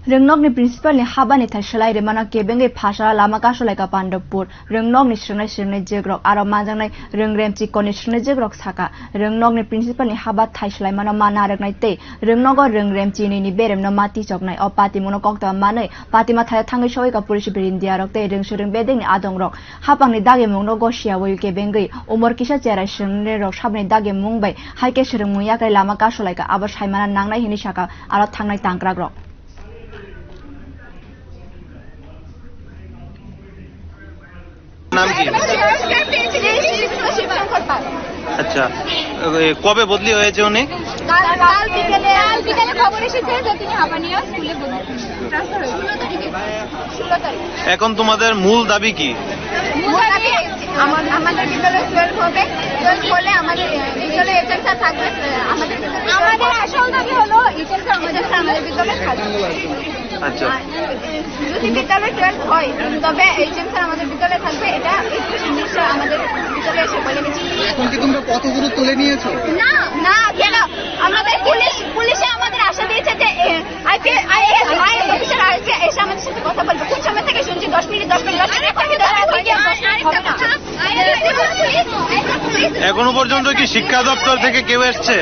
Rengnokni principal ni habani thai shalai remana kebenge phasha lama ka shalai Pandapur Rengnokni shnai jegrok aro manjangnai rengrem chikoni shnai jegrok saka Rengnokni principal ni haba thai shalai mana mana ragnai te Rengnogo rengrem chini ni berem no mati choknai o pati mono kokta manai pati ma thai thangai shoi ka police berindia rok te rengshureng bedeng ni adong rok hapangni dage mungno go sia woi kebenge umor kisa chera shnai rok sabni dage mungbai haike shreng muya kai lama ka shalai ka aba saimana nangnai hini saka aro thangnai tangkrak rok नाम की আচ্ছা কবে বদলি হয়েছে উনি কাল বিকেলে খবর এসেছে যে তিনি হাবানিয়া স্কুলে ট্রান্সফার হয়েছে 16 তারিখ এখন তোমাদের মূল দাবি কি আমাদের বিদ্যালয়ে 12 হবে 12 হলে আমাদের বিদ্যালয়ে এইচএম স্যার থাকবে আমাদের আসল দাবি হলো এইচএম স্যার আমাদের বিদ্যালয়ে থাকবে আচ্ছা যদি বিদ্যালয়ে 12 হয় তবে এইচএম স্যার আমাদের বিদ্যালয়ে থাকবে এটা নিশ্চয় আমাদের বিদ্যালয়ে এসে বলে গেছে এখন কি তোমরা পথগুলো তুলে নিয়েছো না না কেন আমাদের পুলিশে আমাদের আশা দিয়েছে যে আইএস অফিসার আজকে এসে আমাদের সাথে কথা বলবে কোন সময় থেকে শুনছি 10 মিনিট এখনো পর্যন্ত কি শিক্ষা দপ্তর থেকে কেউ এসছে